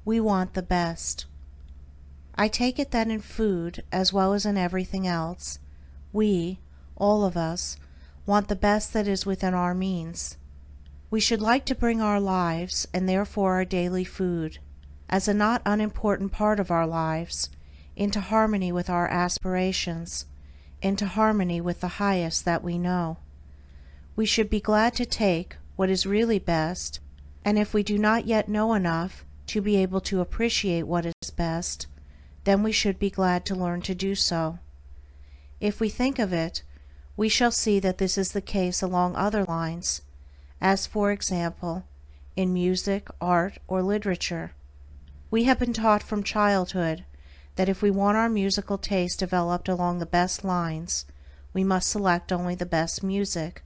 We want the best. I take it that in food, as well as in everything else, we, all of us, want the best that is within our means. We should like to bring our lives, and therefore our daily food, as a not unimportant part of our lives, into harmony with our aspirations, into harmony with the highest that we know. We should be glad to take what is really best, and if we do not yet know enough to be able to appreciate what is best, then we should be glad to learn to do so. If we think of it, we shall see that this is the case along other lines, as for example, in music, art, or literature. We have been taught from childhood that if we want our musical taste developed along the best lines, we must select only the best music.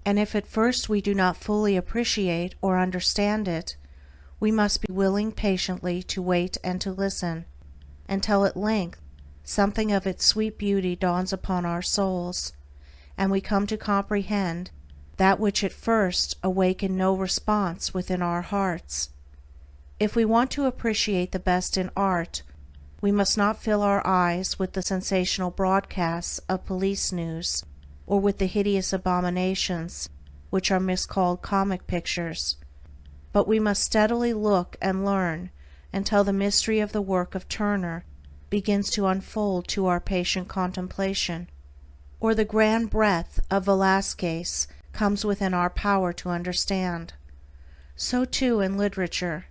And if at first we do not fully appreciate or understand it, we must be willing patiently to wait and to listen, until at length something of its sweet beauty dawns upon our souls, and we come to comprehend that which at first awakened no response within our hearts. If we want to appreciate the best in art, we must not fill our eyes with the sensational broadcasts of police news, or with the hideous abominations which are miscalled comic pictures, but we must steadily look and learn until the mystery of the work of Turner begins to unfold to our patient contemplation, or the grand breadth of Velasquez comes within our power to understand. So too in literature.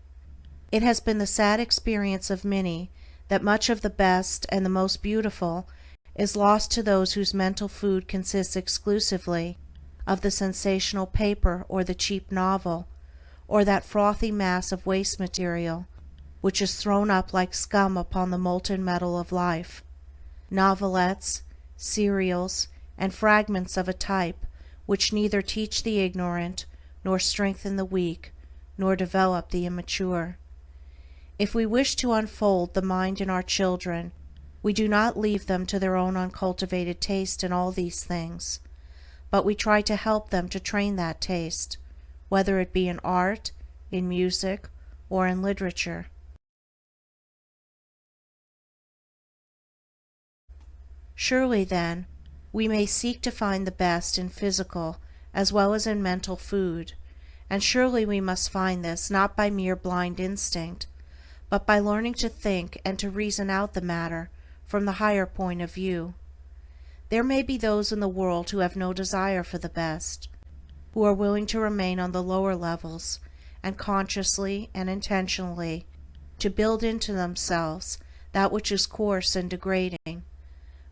It has been the sad experience of many that much of the best and the most beautiful is lost to those whose mental food consists exclusively of the sensational paper or the cheap novel, or that frothy mass of waste material which is thrown up like scum upon the molten metal of life. Novelettes, serials, and fragments of a type which neither teach the ignorant, nor strengthen the weak, nor develop the immature. If we wish to unfold the mind in our children, we do not leave them to their own uncultivated taste in all these things, but we try to help them to train that taste, whether it be in art, in music, or in literature. Surely, then, we may seek to find the best in physical as well as in mental food, and surely we must find this not by mere blind instinct, but by learning to think and to reason out the matter from the higher point of view. There may be those in the world who have no desire for the best, who are willing to remain on the lower levels, and consciously and intentionally to build into themselves that which is coarse and degrading.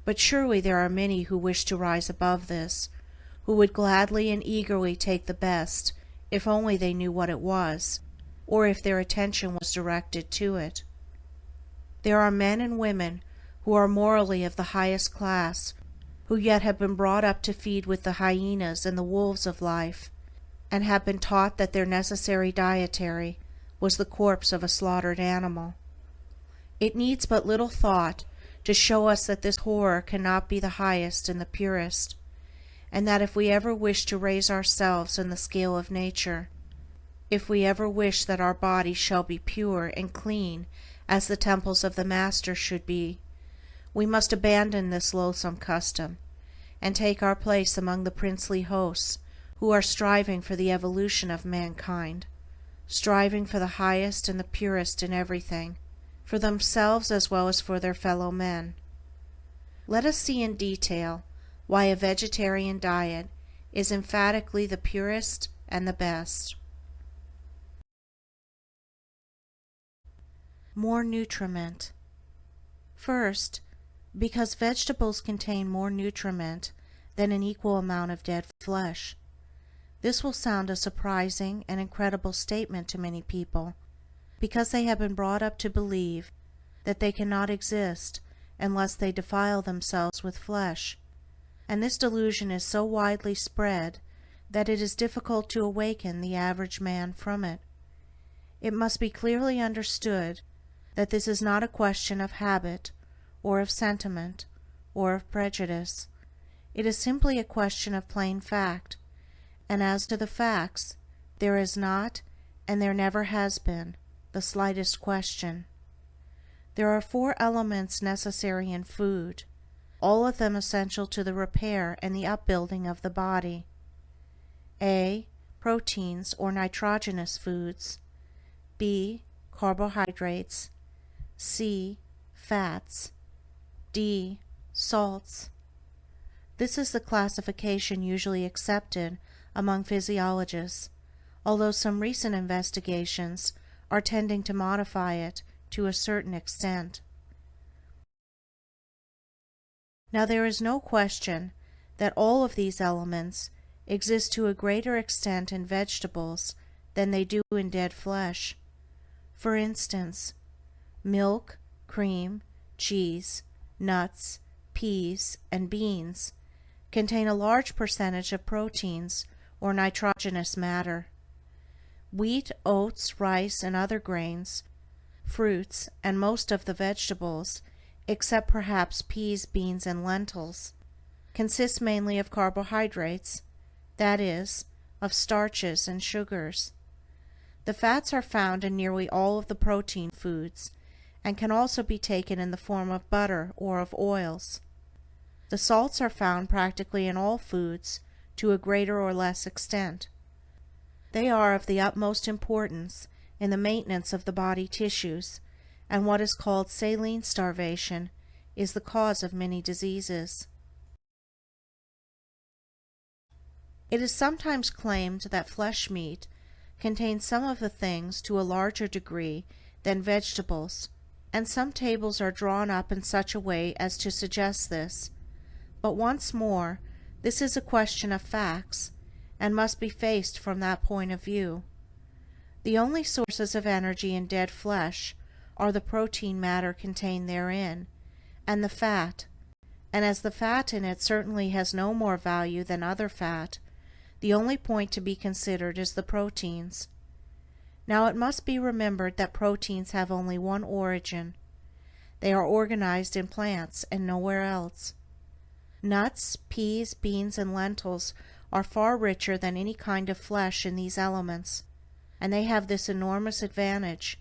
But surely there are many who wish to rise above this, who would gladly and eagerly take the best if only they knew what it was, or if their attention was directed to it. There are men and women who are morally of the highest class, who yet have been brought up to feed with the hyenas and the wolves of life, and have been taught that their necessary dietary was the corpse of a slaughtered animal. It needs but little thought to show us that this horror cannot be the highest and the purest, and that if we ever wish to raise ourselves in the scale of nature, if we ever wish that our bodies shall be pure and clean as the temples of the Master should be, we must abandon this loathsome custom, and take our place among the princely hosts who are striving for the evolution of mankind, striving for the highest and the purest in everything, for themselves as well as for their fellow men. Let us see in detail why a vegetarian diet is emphatically the purest and the best. More nutriment. First, because vegetables contain more nutriment than an equal amount of dead flesh. This will sound a surprising and incredible statement to many people, because they have been brought up to believe that they cannot exist unless they defile themselves with flesh, and this delusion is so widely spread that it is difficult to awaken the average man from it. It must be clearly understood that this is not a question of habit, or of sentiment, or of prejudice. It is simply a question of plain fact, and as to the facts, there is not, and there never has been, the slightest question. There are 4 elements necessary in food, all of them essential to the repair and the upbuilding of the body. A. Proteins or nitrogenous foods. B. Carbohydrates. C. Fats. D. Salts. This is the classification usually accepted among physiologists, although some recent investigations are tending to modify it to a certain extent. Now there is no question that all of these elements exist to a greater extent in vegetables than they do in dead flesh. For instance, milk, cream, cheese, nuts, peas, and beans contain a large percentage of proteins or nitrogenous matter. Wheat, oats, rice, and other grains, fruits, and most of the vegetables, except perhaps peas, beans, and lentils, consist mainly of carbohydrates, that is, of starches and sugars. The fats are found in nearly all of the protein foods and can also be taken in the form of butter or of oils. The salts are found practically in all foods to a greater or less extent. They are of the utmost importance in the maintenance of the body tissues, and what is called saline starvation is the cause of many diseases. It is sometimes claimed that flesh meat contains some of the things to a larger degree than vegetables, and some tables are drawn up in such a way as to suggest this. But once more, this is a question of facts, and must be faced from that point of view. The only sources of energy in dead flesh are the protein matter contained therein, and the fat, and as the fat in it certainly has no more value than other fat, the only point to be considered is the proteins. Now it must be remembered that proteins have only one origin. They are organized in plants and nowhere else. Nuts, peas, beans, and lentils are far richer than any kind of flesh in these elements, and they have this enormous advantage,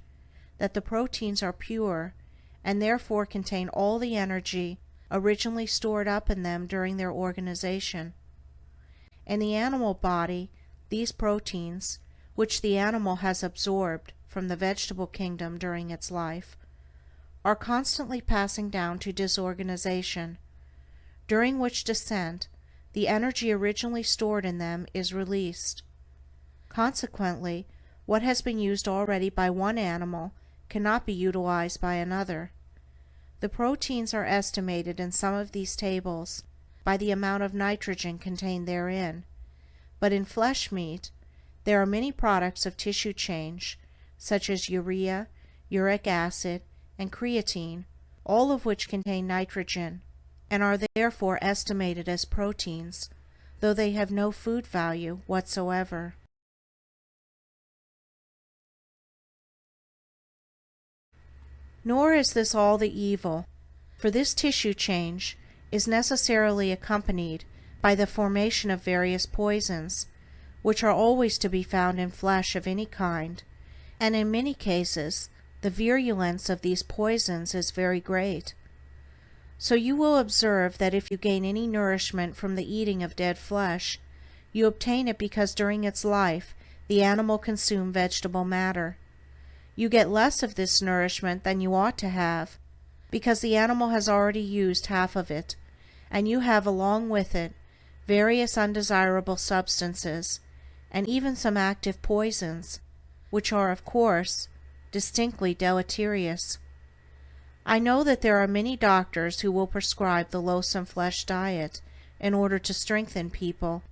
that the proteins are pure, and therefore contain all the energy originally stored up in them during their organization. In the animal body, these proteins, which the animal has absorbed from the vegetable kingdom during its life, are constantly passing down to disorganization, during which descent the energy originally stored in them is released. Consequently, what has been used already by one animal cannot be utilized by another. The proteins are estimated in some of these tables by the amount of nitrogen contained therein, but in flesh meat there are many products of tissue change, such as urea, uric acid, and creatine, all of which contain nitrogen, and are therefore estimated as proteins, though they have no food value whatsoever. Nor is this all the evil, for this tissue change is necessarily accompanied by the formation of various poisons, which are always to be found in flesh of any kind, and in many cases the virulence of these poisons is very great. So you will observe that if you gain any nourishment from the eating of dead flesh, you obtain it because during its life the animal consumed vegetable matter. You get less of this nourishment than you ought to have, because the animal has already used half of it, and you have along with it various undesirable substances, and even some active poisons, which are of course distinctly deleterious. I know that there are many doctors who will prescribe the loathsome flesh diet in order to strengthen people,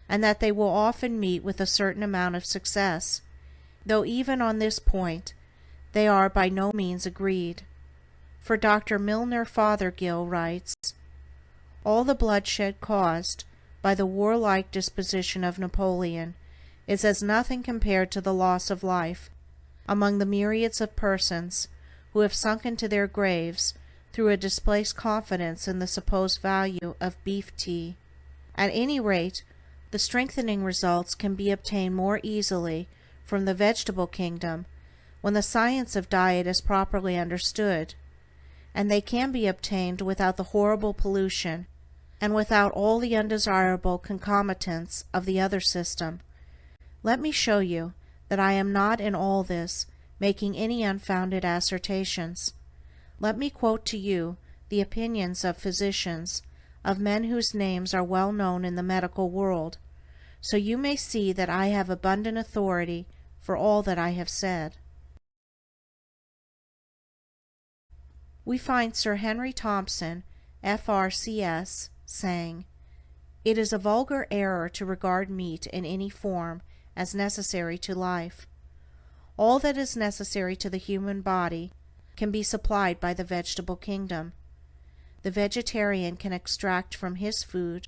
and that they will often meet with a certain amount of success, though even on this point they are by no means agreed. For Dr. Milner Fothergill writes, "All the bloodshed caused by the warlike disposition of Napoleon is as nothing compared to the loss of life among the myriads of persons who have sunk into their graves through a displaced confidence in the supposed value of beef tea. At any rate, the strengthening results can be obtained more easily from the vegetable kingdom when the science of diet is properly understood, and they can be obtained without the horrible pollution and without all the undesirable concomitants of the other system. Let me show you that I am not in all this making any unfounded assertions. Let me quote to you the opinions of physicians, of men whose names are well known in the medical world, so you may see that I have abundant authority for all that I have said. We find Sir Henry Thompson, F.R.C.S., saying, "It is a vulgar error to regard meat in any form as necessary to life. All that is necessary to the human body can be supplied by the vegetable kingdom. The vegetarian can extract from his food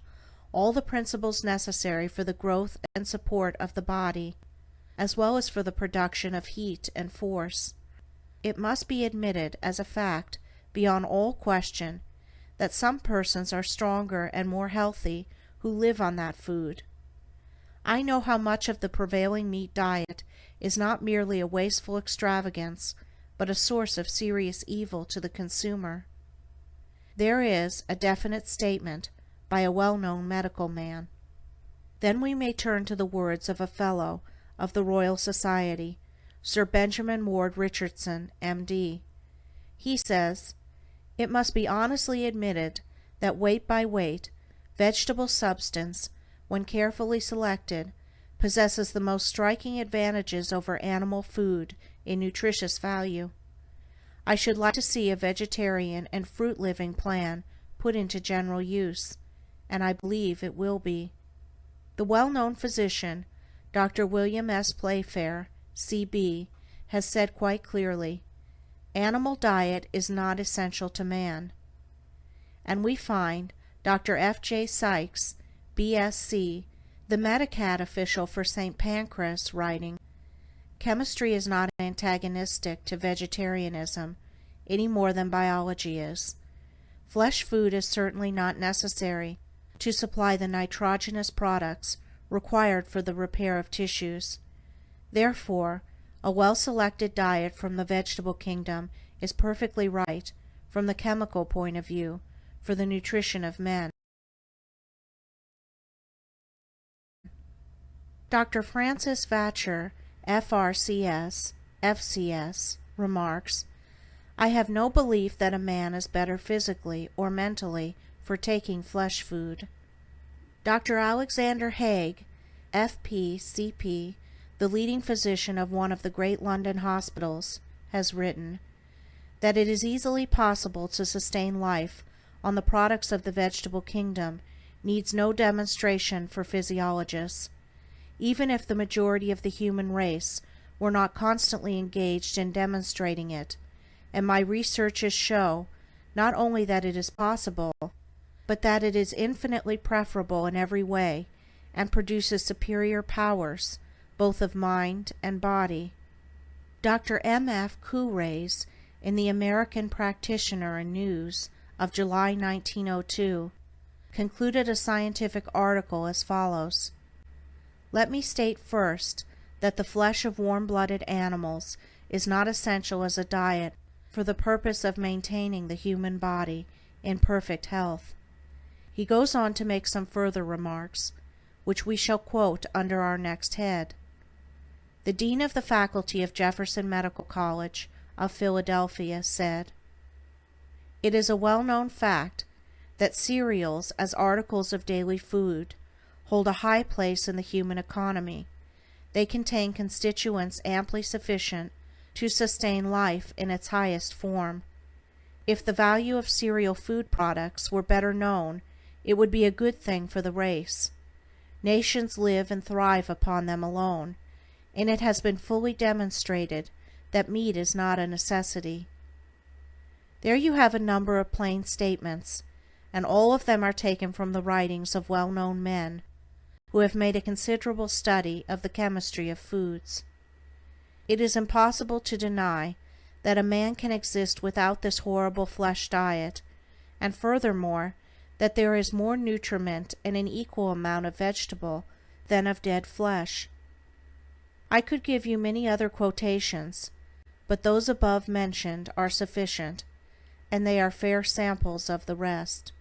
all the principles necessary for the growth and support of the body, as well as for the production of heat and force. It must be admitted as a fact beyond all question that some persons are stronger and more healthy who live on that food. I know how much of the prevailing meat diet is not merely a wasteful extravagance, but a source of serious evil to the consumer." There is a definite statement by a well-known medical man. Then we may turn to the words of a Fellow of the Royal Society, Sir Benjamin Ward Richardson, M.D. He says, "It must be honestly admitted that weight by weight, vegetable substance, when carefully selected, possesses the most striking advantages over animal food in nutritious value. I should like to see a vegetarian and fruit-living plan put into general use, and I believe it will be." The well-known physician, Dr. William S. Playfair, C.B., has said quite clearly, "Animal diet is not essential to man." And we find Dr. F.J. Sykes, B.Sc., the Medicat official for St. Pancras, writing, "Chemistry is not antagonistic to vegetarianism any more than biology is. Flesh food is certainly not necessary to supply the nitrogenous products required for the repair of tissues. Therefore, a well-selected diet from the vegetable kingdom is perfectly right, from the chemical point of view, for the nutrition of men." Dr. Francis Vacher, F.R.C.S., F.C.S., remarks, "I have no belief that a man is better physically or mentally for taking flesh food." Dr. Alexander Haig, F.P., C.P., the leading physician of one of the great London hospitals, has written, that it is easily possible to sustain life on the products of the vegetable kingdom needs no demonstration for physiologists. Even if the majority of the human race were not constantly engaged in demonstrating it, and my researches show not only that it is possible, but that it is infinitely preferable in every way, and produces superior powers, both of mind and body. Dr. M.F. Courays, in the American Practitioner and News of July 1902, concluded a scientific article as follows: "Let me state first that the flesh of warm-blooded animals is not essential as a diet for the purpose of maintaining the human body in perfect health." He goes on to make some further remarks, which we shall quote under our next head. The Dean of the Faculty of Jefferson Medical College of Philadelphia said, "It is a well-known fact that cereals as articles of daily food hold a high place in the human economy. They contain constituents amply sufficient to sustain life in its highest form. If the value of cereal food products were better known, it would be a good thing for the race. Nations live and thrive upon them alone, and it has been fully demonstrated that meat is not a necessity." There you have a number of plain statements, and all of them are taken from the writings of well-known men, who have made a considerable study of the chemistry of foods. It is impossible to deny that a man can exist without this horrible flesh diet, and furthermore, that there is more nutriment in an equal amount of vegetable than of dead flesh. I could give you many other quotations, but those above mentioned are sufficient, and they are fair samples of the rest.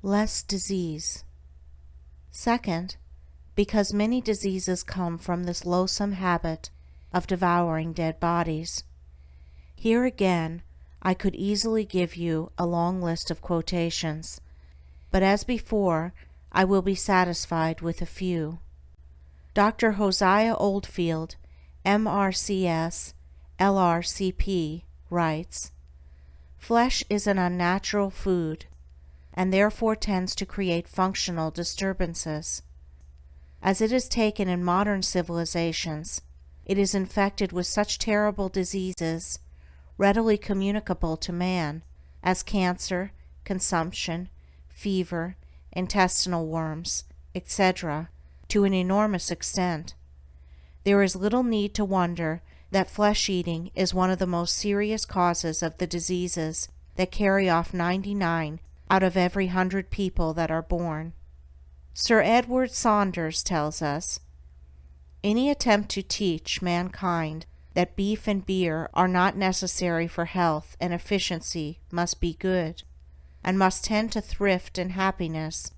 Less disease. Second, because many diseases come from this loathsome habit of devouring dead bodies. Here again, I could easily give you a long list of quotations, but as before, I will be satisfied with a few. Dr. Hosea Oldfield, MRCS, LRCP, writes, "Flesh is an unnatural food, and therefore tends to create functional disturbances. As it is taken in modern civilizations, it is infected with such terrible diseases, readily communicable to man, as cancer, consumption, fever, intestinal worms, etc., to an enormous extent. There is little need to wonder that flesh-eating is one of the most serious causes of the diseases that carry off 99 out of every 100 people that are born." Sir Edward Saunders tells us, "Any attempt to teach mankind that beef and beer are not necessary for health and efficiency must be good, and must tend to thrift and happiness,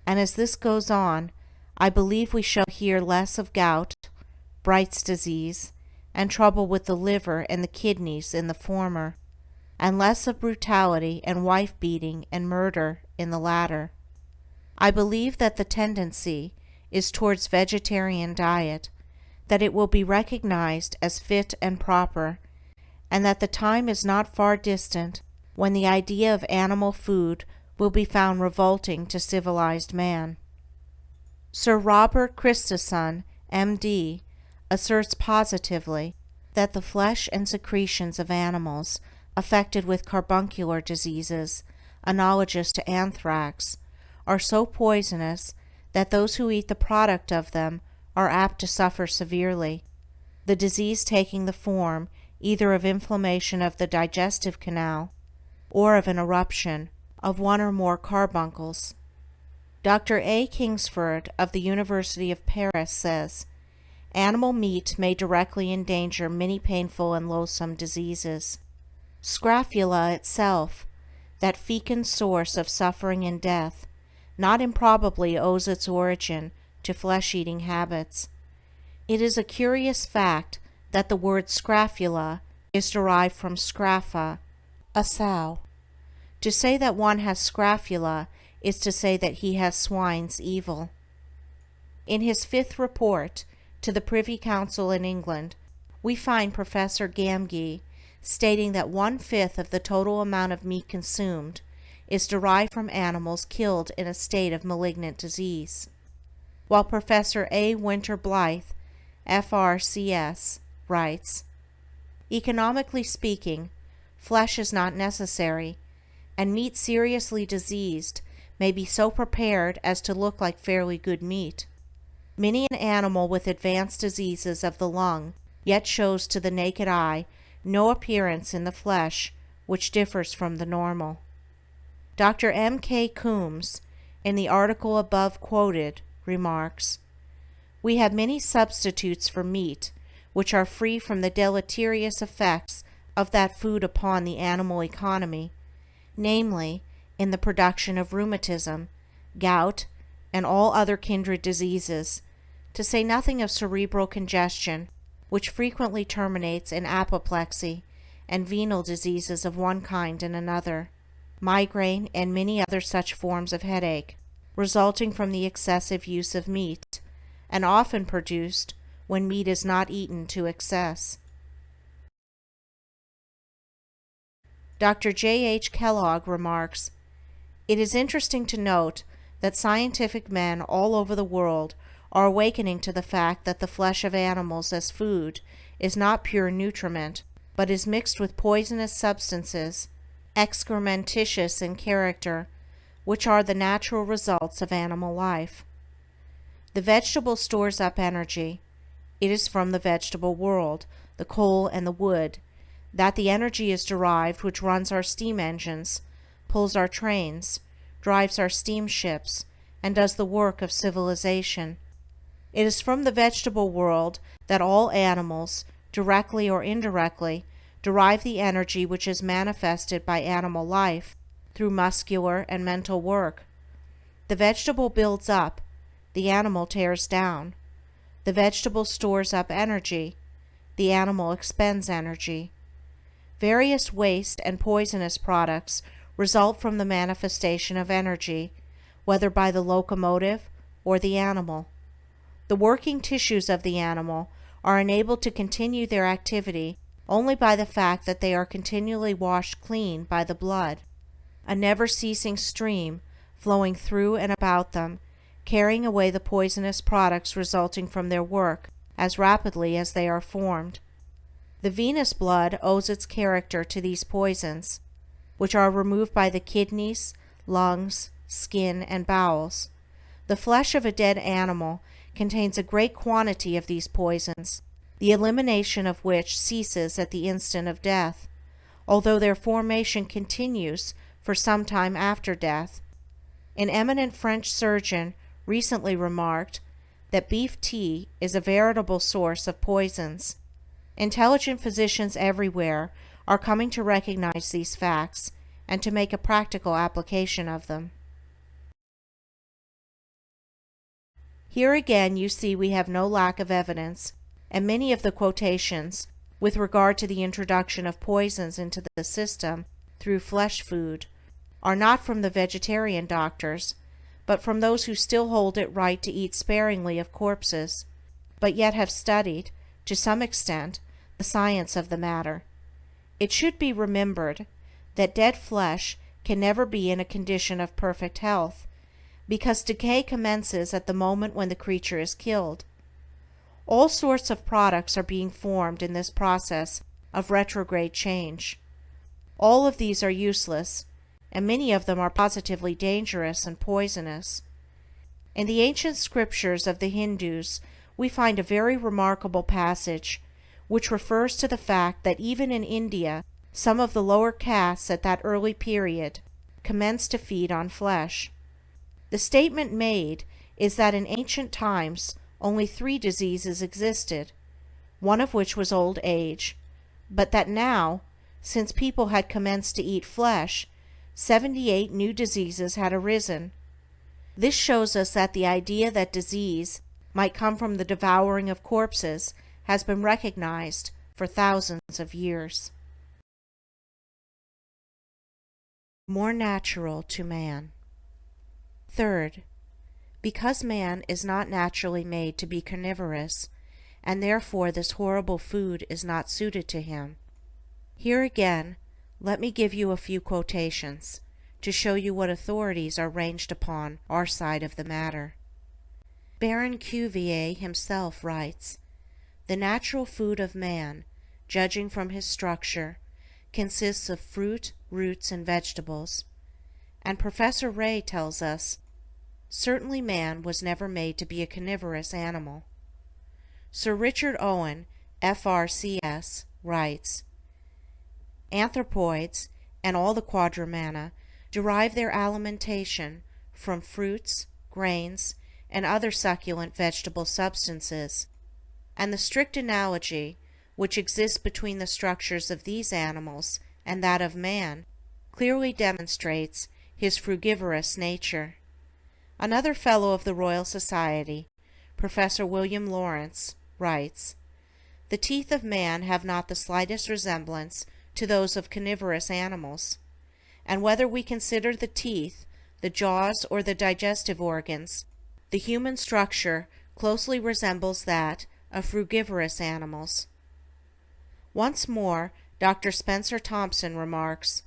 and as this goes on, I believe we shall hear less of gout, Bright's disease, and trouble with the liver and the kidneys in the former, and less of brutality and wife-beating and murder in the latter. I believe that the tendency is towards vegetarian diet, that it will be recognized as fit and proper, and that the time is not far distant when the idea of animal food will be found revolting to civilized man." Sir Robert Christison, M.D., asserts positively that the flesh and secretions of animals affected with carbuncular diseases, analogous to anthrax, are so poisonous that those who eat the product of them are apt to suffer severely, the disease taking the form either of inflammation of the digestive canal or of an eruption of one or more carbuncles. Dr. A. Kingsford of the University of Paris says, "Animal meat may directly endanger many painful and loathsome diseases. Scrofula itself, that fecund source of suffering and death, not improbably owes its origin to flesh-eating habits. It is a curious fact that the word scrofula is derived from scrafa, a sow. To say that one has scrofula is to say that he has swine's evil." In his 5th report to the Privy Council in England, we find Professor Gamgee stating that 1/5 of the total amount of meat consumed is derived from animals killed in a state of malignant disease, while Professor A. Winter Blythe, FRCS, writes, "Economically speaking, flesh is not necessary, and meat seriously diseased may be so prepared as to look like fairly good meat. Many an animal with advanced diseases of the lung yet shows to the naked eye no appearance in the flesh which differs from the normal." Dr. M. K. Coombs, in the article above quoted, remarks, "We have many substitutes for meat which are free from the deleterious effects of that food upon the animal economy, namely, in the production of rheumatism, gout, and all other kindred diseases, to say nothing of cerebral congestion, which frequently terminates in apoplexy, and venal diseases of one kind and another, migraine, and many other such forms of headache, resulting from the excessive use of meat, and often produced when meat is not eaten to excess." Dr. J. H. Kellogg remarks, "It is interesting to note that scientific men all over the world are awakening to the fact that the flesh of animals as food is not pure nutriment, but is mixed with poisonous substances, excrementitious in character, which are the natural results of animal life. The vegetable stores up energy. It is from the vegetable world, the coal and the wood, that the energy is derived which runs our steam engines, pulls our trains, drives our steamships, and does the work of civilization. It is from the vegetable world that all animals, directly or indirectly, derive the energy which is manifested by animal life through muscular and mental work. The vegetable builds up, the animal tears down. The vegetable stores up energy, the animal expends energy. Various waste and poisonous products result from the manifestation of energy, whether by the locomotive or the animal. The working tissues of the animal are enabled to continue their activity only by the fact that they are continually washed clean by the blood, a never-ceasing stream flowing through and about them, carrying away the poisonous products resulting from their work as rapidly as they are formed. The venous blood owes its character to these poisons, which are removed by the kidneys, lungs, skin, and bowels. The flesh of a dead animal contains a great quantity of these poisons, the elimination of which ceases at the instant of death, although their formation continues for some time after death. An eminent French surgeon recently remarked that beef tea is a veritable source of poisons. Intelligent physicians everywhere are coming to recognize these facts and to make a practical application of them. Here again you see we have no lack of evidence, and many of the quotations with regard to the introduction of poisons into the system through flesh food are not from the vegetarian doctors, but from those who still hold it right to eat sparingly of corpses, but yet have studied, to some extent, the science of the matter. It should be remembered that dead flesh can never be in a condition of perfect health, because decay commences at the moment when the creature is killed. All sorts of products are being formed in this process of retrograde change. All of these are useless, and many of them are positively dangerous and poisonous. In the ancient scriptures of the Hindus we find a very remarkable passage which refers to the fact that even in India some of the lower castes at that early period commenced to feed on flesh. The statement made is that in ancient times only 3 diseases existed, one of which was old age, but that now, since people had commenced to eat flesh, 78 new diseases had arisen. This shows us that the idea that disease might come from the devouring of corpses has been recognized for thousands of years. More natural to man. Third, because man is not naturally made to be carnivorous, and therefore this horrible food is not suited to him. Here again, let me give you a few quotations, to show you what authorities are ranged upon our side of the matter. Baron Cuvier himself writes, "The natural food of man, judging from his structure, consists of fruit, roots, and vegetables." And Professor Ray tells us, "Certainly man was never made to be a carnivorous animal." Sir Richard Owen, F.R.C.S., writes, "Anthropoids, and all the quadrumana, derive their alimentation from fruits, grains, and other succulent vegetable substances, and the strict analogy which exists between the structures of these animals and that of man clearly demonstrates his frugivorous nature." Another Fellow of the Royal Society, Professor William Lawrence, writes, "The teeth of man have not the slightest resemblance to those of carnivorous animals, and whether we consider the teeth, the jaws, or the digestive organs, the human structure closely resembles that of frugivorous animals." Once more, Dr. Spencer Thompson remarks,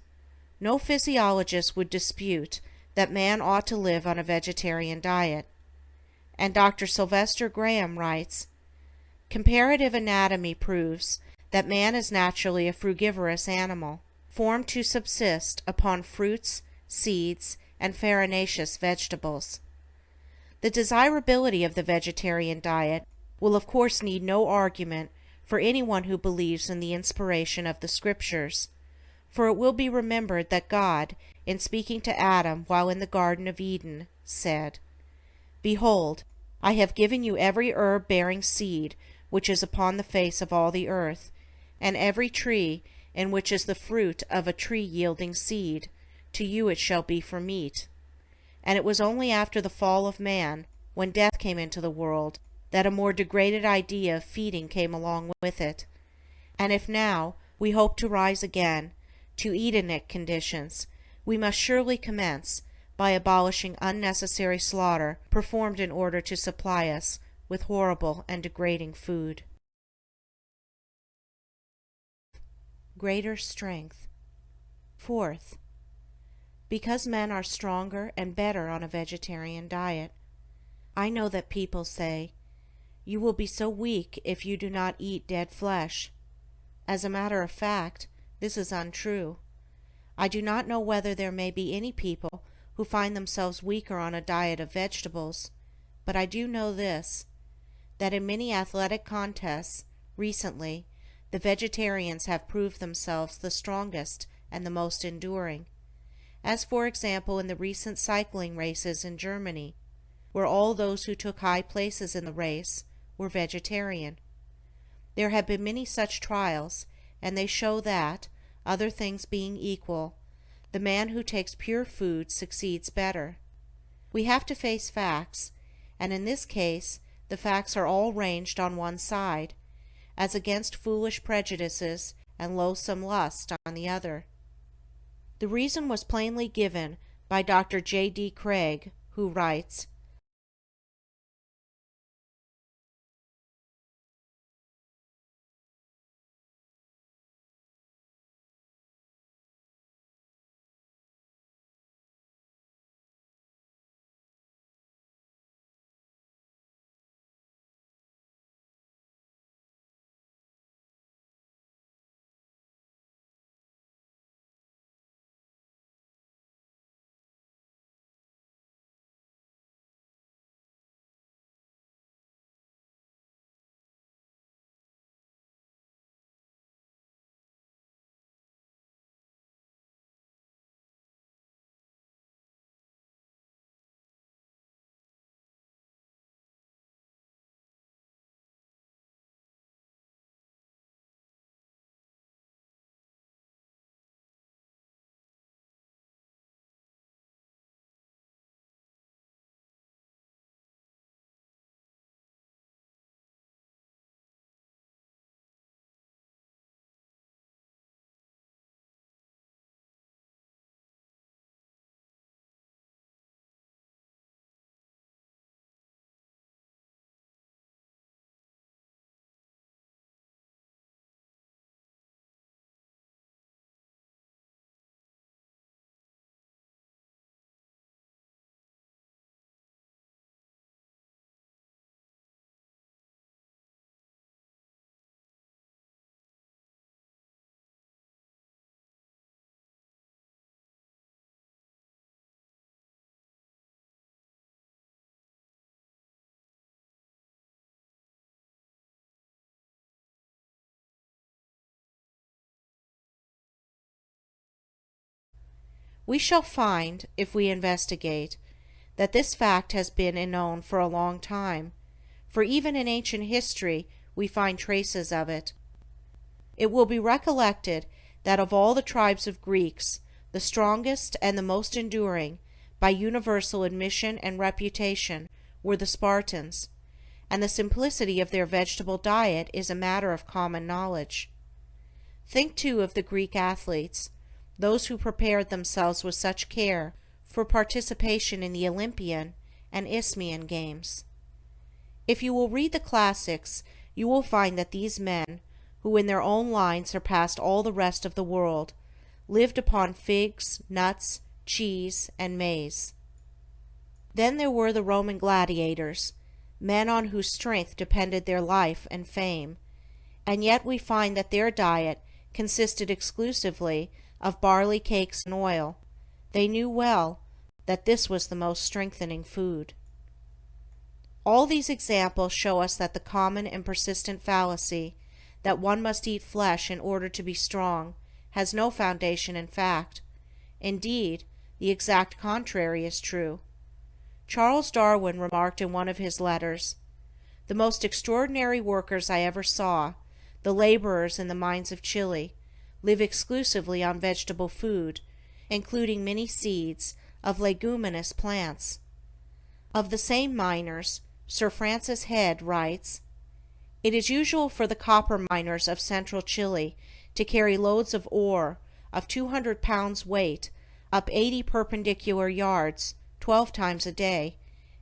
"No physiologist would dispute that man ought to live on a vegetarian diet." And Dr. Sylvester Graham writes, "Comparative anatomy proves that man is naturally a frugivorous animal, formed to subsist upon fruits, seeds, and farinaceous vegetables." The desirability of the vegetarian diet will of course need no argument for anyone who believes in the inspiration of the Scriptures, for it will be remembered that God, in speaking to Adam while in the Garden of Eden, said, "Behold, I have given you every herb bearing seed which is upon the face of all the earth, and every tree in which is the fruit of a tree yielding seed, to you it shall be for meat. And it was only after the fall of man, when death came into the world, that a more degraded idea of feeding came along with it. And if now we hope to rise again to Edenic conditions, we must surely commence by abolishing unnecessary slaughter performed in order to supply us with horrible and degrading food. Greater strength. Fourth, because men are stronger and better on a vegetarian diet. I know that people say, "You will be so weak if you do not eat dead flesh." As a matter of fact, this is untrue. I do not know whether there may be any people who find themselves weaker on a diet of vegetables, but I do know this, that in many athletic contests recently the vegetarians have proved themselves the strongest and the most enduring, as for example in the recent cycling races in Germany, where all those who took high places in the race were vegetarian. There have been many such trials, and they show that, other things being equal, the man who takes pure food succeeds better. We have to face facts, and in this case the facts are all ranged on one side, as against foolish prejudices and loathsome lust on the other. The reason was plainly given by Dr. J.D. Craig, who writes, "We shall find, if we investigate, that this fact has been known for a long time, for even in ancient history we find traces of it. It will be recollected that of all the tribes of Greeks the strongest and the most enduring, by universal admission and reputation, were the Spartans, and the simplicity of their vegetable diet is a matter of common knowledge. Think too of the Greek athletes, those who prepared themselves with such care for participation in the Olympian and Isthmian games. If you will read the classics, you will find that these men, who in their own line surpassed all the rest of the world, lived upon figs, nuts, cheese, and maize. Then there were the Roman gladiators, men on whose strength depended their life and fame, and yet we find that their diet consisted exclusively of barley cakes and oil. They knew well that this was the most strengthening food. All these examples show us that the common and persistent fallacy that one must eat flesh in order to be strong has no foundation in fact. Indeed, the exact contrary is true. Charles Darwin remarked in one of his letters, "The most extraordinary workers I ever saw, the laborers in the mines of Chile, live exclusively on vegetable food, including many seeds of leguminous plants." Of the same miners, Sir Francis Head writes, "It is usual for the copper miners of central Chile to carry loads of ore of 200 pounds weight up 80 perpendicular yards 12 times a day,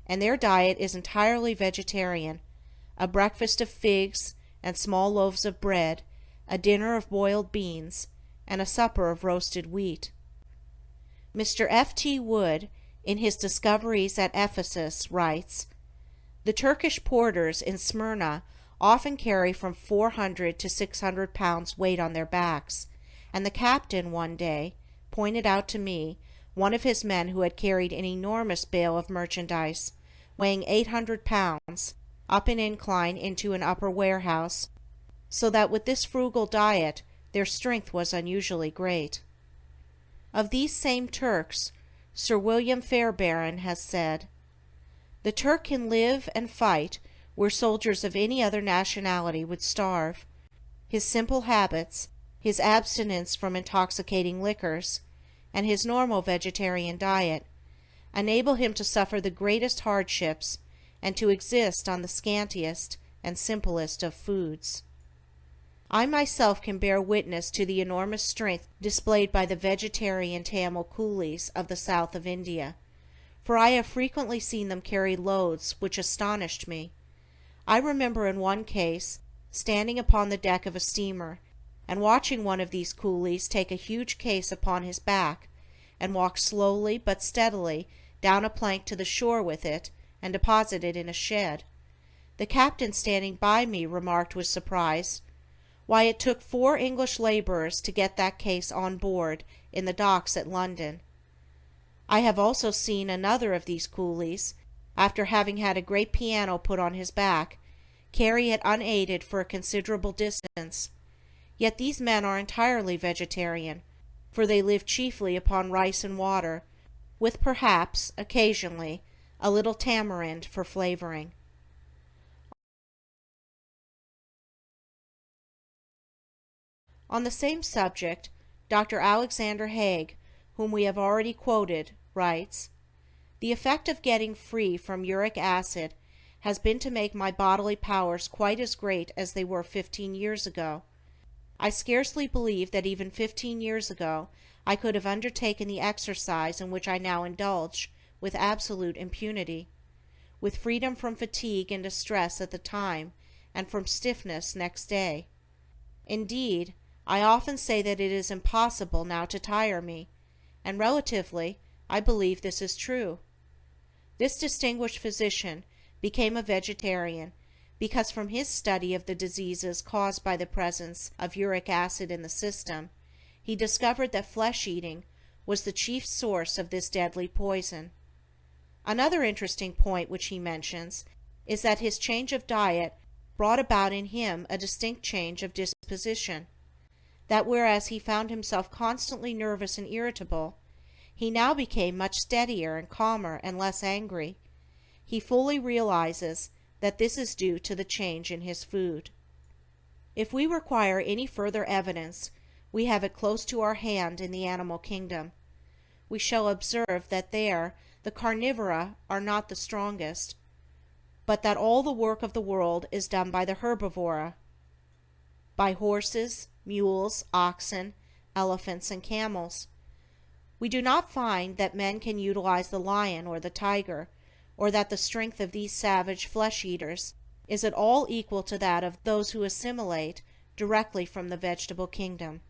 and their diet is entirely vegetarian, a breakfast of figs and small loaves of bread, a dinner of boiled beans, and a supper of roasted wheat." Mr. F.T. Wood, in his Discoveries at Ephesus, writes, "The Turkish porters in Smyrna often carry from 400 to 600 pounds weight on their backs, and the captain one day pointed out to me one of his men who had carried an enormous bale of merchandise, weighing 800 pounds, up an incline into an upper warehouse, so that with this frugal diet their strength was unusually great." Of these same Turks, Sir William Fairbairn has said, "The Turk can live and fight where soldiers of any other nationality would starve. His simple habits, his abstinence from intoxicating liquors, and his normal vegetarian diet, enable him to suffer the greatest hardships and to exist on the scantiest and simplest of foods." I myself can bear witness to the enormous strength displayed by the vegetarian Tamil coolies of the south of India, for I have frequently seen them carry loads which astonished me. I remember in one case standing upon the deck of a steamer and watching one of these coolies take a huge case upon his back and walk slowly but steadily down a plank to the shore with it and deposit it in a shed. The captain standing by me remarked with surprise, "Why, it took 4 English laborers to get that case on board in the docks at London." I have also seen another of these coolies, after having had a great piano put on his back, carry it unaided for a considerable distance, yet these men are entirely vegetarian, for they live chiefly upon rice and water, with perhaps, occasionally, a little tamarind for flavoring. On the same subject, Dr. Alexander Haig, whom we have already quoted, writes, "The effect of getting free from uric acid has been to make my bodily powers quite as great as they were 15 years ago. I scarcely believe that even 15 years ago I could have undertaken the exercise in which I now indulge with absolute impunity, with freedom from fatigue and distress at the time, and from stiffness next day. Indeed, I often say that it is impossible now to tire me, and relatively I believe this is true." This distinguished physician became a vegetarian because from his study of the diseases caused by the presence of uric acid in the system, he discovered that flesh eating was the chief source of this deadly poison. Another interesting point which he mentions is that his change of diet brought about in him a distinct change of disposition, that whereas he found himself constantly nervous and irritable, he now became much steadier and calmer and less angry. He fully realizes that this is due to the change in his food. If we require any further evidence, we have it close to our hand in the animal kingdom. We shall observe that there the carnivora are not the strongest, but that all the work of the world is done by the herbivora, by horses, mules, oxen, elephants, and camels. We do not find that men can utilize the lion or the tiger, or that the strength of these savage flesh-eaters is at all equal to that of those who assimilate directly from the vegetable kingdom.